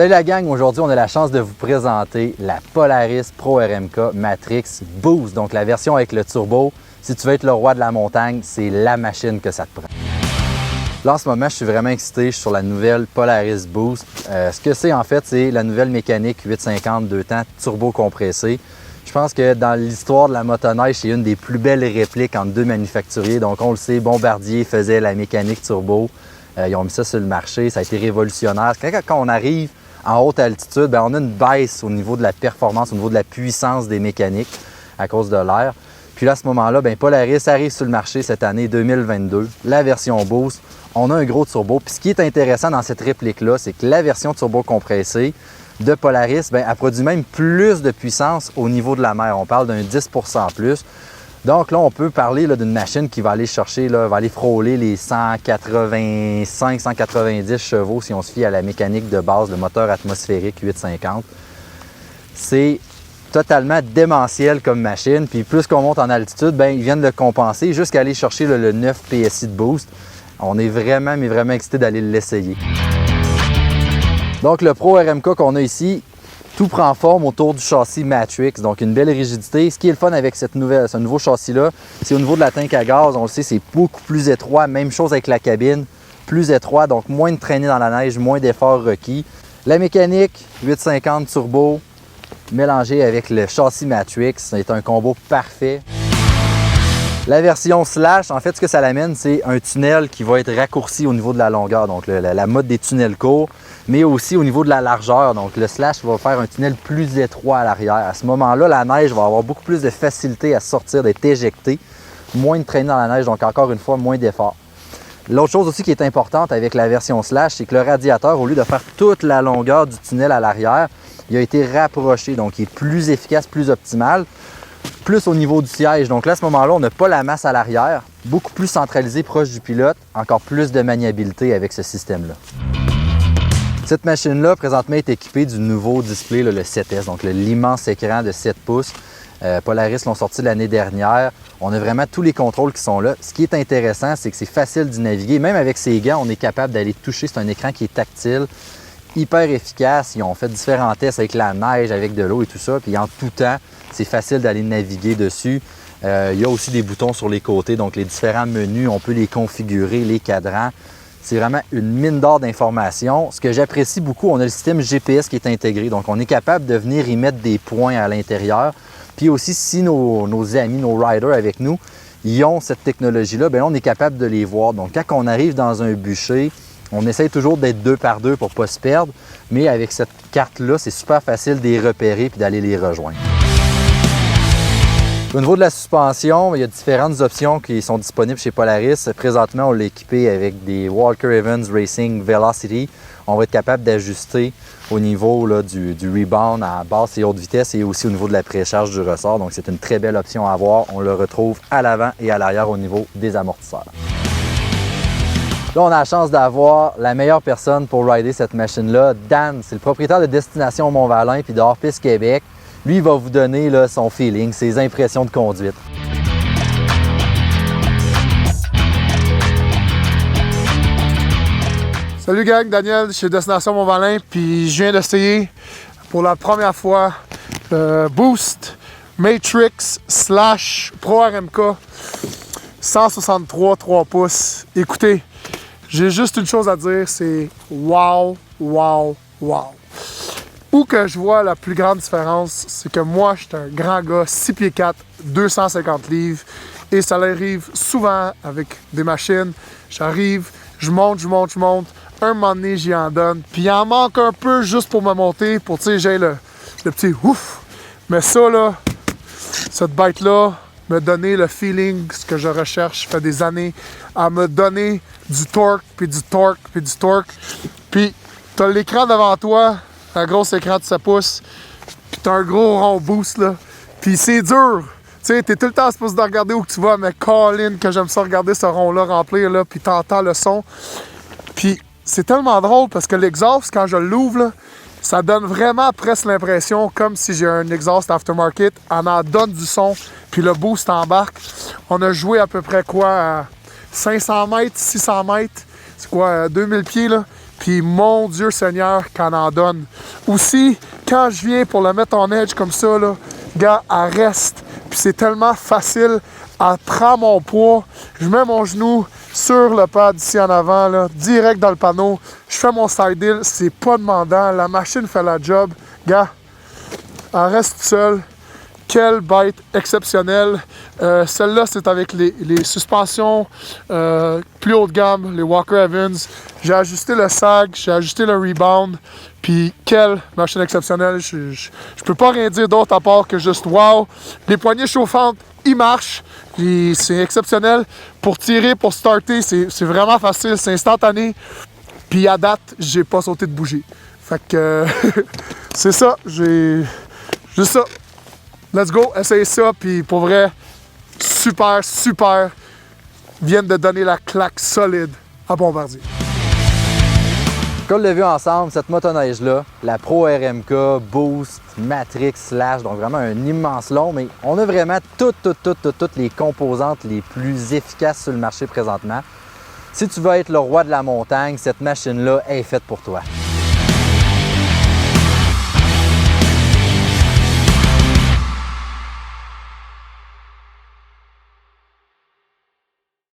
Salut la gang, aujourd'hui on a la chance de vous présenter la Polaris Pro RMK Matrix Boost, donc la version avec le turbo. Si tu veux être le roi de la montagne, c'est la machine que ça te prend. Là en ce moment, je suis vraiment excité, je suis sur la nouvelle Polaris Boost. Ce que c'est en fait, c'est la nouvelle mécanique 850 2 temps turbo compressé. Je pense que dans l'histoire de la motoneige, c'est une des plus belles répliques entre deux manufacturiers. Donc on le sait, Bombardier faisait la mécanique turbo. Ils ont mis ça sur le marché, ça a été révolutionnaire. Quand on arrive en haute altitude, bien, on a une baisse au niveau de la performance, au niveau de la puissance des mécaniques à cause de l'air. Puis là, à ce moment-là, bien, Polaris arrive sur le marché cette année 2022, la version Boost. On a un gros turbo. Puis ce qui est intéressant dans cette réplique-là, c'est que la version turbo compressée de Polaris, bien, elle produit même plus de puissance au niveau de la mer. On parle d'un 10 % plus. Donc là, on peut parler d'une machine qui va aller chercher, va aller frôler les 185-190 chevaux si on se fie à la mécanique de base, le moteur atmosphérique 850. C'est totalement démentiel comme machine. Puis plus qu'on monte en altitude, bien, ils viennent le compenser jusqu'à aller chercher le 9 PSI de boost. On est vraiment, mais vraiment excité d'aller l'essayer. Donc le Pro RMK qu'on a ici, tout prend forme autour du châssis Matrix, donc une belle rigidité. Ce qui est le fun avec ce nouveau châssis-là, c'est au niveau de la tank à gaz, on le sait, c'est beaucoup plus étroit. Même chose avec la cabine, plus étroit, donc moins de traînée dans la neige, moins d'efforts requis. La mécanique 850 turbo, mélangée avec le châssis Matrix, c'est un combo parfait. La version Slash, en fait, ce que ça l'amène, c'est un tunnel qui va être raccourci au niveau de la longueur, donc la mode des tunnels courts, mais aussi au niveau de la largeur. Donc le Slash va faire un tunnel plus étroit à l'arrière. À ce moment-là, la neige va avoir beaucoup plus de facilité à sortir, d'être éjectée, moins de traîner dans la neige, donc encore une fois, moins d'effort. L'autre chose aussi qui est importante avec la version Slash, c'est que le radiateur, au lieu de faire toute la longueur du tunnel à l'arrière, il a été rapproché, donc il est plus efficace, plus optimal. Plus au niveau du siège. Donc là, à ce moment-là, on n'a pas la masse à l'arrière, beaucoup plus centralisé, proche du pilote, encore plus de maniabilité avec ce système-là. Cette machine-là, présentement, est équipée du nouveau display, le 7S, donc l'immense écran de 7 pouces. Polaris l'ont sorti l'année dernière. On a vraiment tous les contrôles qui sont là. Ce qui est intéressant, c'est que c'est facile d'y naviguer. Même avec ses gants, on est capable d'aller toucher. C'est un écran qui est tactile, hyper efficace. Ils ont fait différents tests avec la neige, avec de l'eau et tout ça. Puis en tout temps, c'est facile d'aller naviguer dessus. Il y a aussi des boutons sur les côtés, donc les différents menus, on peut les configurer, les cadrans. C'est vraiment une mine d'or d'informations. Ce que j'apprécie beaucoup, on a le système GPS qui est intégré, donc on est capable de venir y mettre des points à l'intérieur. Puis aussi, si nos amis, nos riders avec nous, ils ont cette technologie-là, bien là, on est capable de les voir. Donc quand on arrive dans un bûcher, on essaye toujours d'être 2 par 2 pour ne pas se perdre, mais avec cette carte-là, c'est super facile de les repérer et d'aller les rejoindre. Au niveau de la suspension, il y a différentes options qui sont disponibles chez Polaris. Présentement, on l'a équipé avec des Walker Evans Racing Velocity. On va être capable d'ajuster au niveau là, du rebound à basse et haute vitesse et aussi au niveau de la précharge du ressort. Donc, c'est une très belle option à avoir. On le retrouve à l'avant et à l'arrière au niveau des amortisseurs. Là, on a la chance d'avoir la meilleure personne pour rider cette machine-là. Dan, c'est le propriétaire de Destination Mont-Valin puis de Hors-Piste Québec. Lui, il va vous donner là, son feeling, ses impressions de conduite. Salut gang, Daniel chez Destination Mont-Valin, puis je viens d'essayer pour la première fois le Boost Matrix Slash Pro RMK 163 3 pouces. Écoutez, j'ai juste une chose à dire, c'est wow, wow, wow. Où que je vois la plus grande différence, c'est que moi, je suis un grand gars, 6 pieds 4, 250 livres, et ça arrive souvent avec des machines. J'arrive, je monte, un moment donné, j'y en donne, puis il en manque un peu juste pour me monter, pour, tu sais, j'ai le petit ouf. Mais ça, là, cette bike-là, me donner le feeling, ce que je recherche, fait des années, à me donner du torque, puis du torque, puis du torque. Puis, t'as l'écran devant toi, un gros écran de 7 pouces, puis t'as un gros rond boost, là. Puis c'est dur. Tu sais, t'es tout le temps supposé de regarder où tu vas, mais Colin, que j'aime ça regarder ce rond-là remplir, là, puis t'entends le son. Puis c'est tellement drôle parce que l'exhaust, quand je l'ouvre, là, ça donne vraiment presque l'impression comme si j'ai un exhaust aftermarket. On en donne du son, puis le boost embarque. On a joué à peu près quoi, à 500 mètres, 600 mètres, c'est quoi, 2000 pieds, là. Puis mon Dieu Seigneur qu'en en donne. Aussi, quand je viens pour le mettre en edge comme ça, là, gars, elle reste. Puis c'est tellement facile. Elle prend mon poids. Je mets mon genou sur le pad ici en avant, là, direct dans le panneau. Je fais mon side hill. C'est pas demandant. La machine fait la job. Gars, elle reste seule. Quelle bête exceptionnelle. Celle-là, c'est avec les suspensions plus haut de gamme, les Walker Evans. J'ai ajusté le sag, j'ai ajusté le rebound. Puis quelle machine exceptionnelle. Je peux pas rien dire d'autre à part que juste wow. Les poignées chauffantes, ils marchent. C'est exceptionnel. Pour tirer, pour starter, c'est vraiment facile, c'est instantané. Puis à date, j'ai pas sauté de bougie. Fait que c'est ça, j'ai juste ça. Let's go, essayez ça, puis pour vrai, super, super, viennent de donner la claque solide à Bombardier. Comme l'a vu ensemble, cette motoneige-là, la Pro RMK, Boost, Matrix, Slash, donc vraiment un immense long, mais on a vraiment toutes les composantes les plus efficaces sur le marché présentement. Si tu veux être le roi de la montagne, cette machine-là est faite pour toi.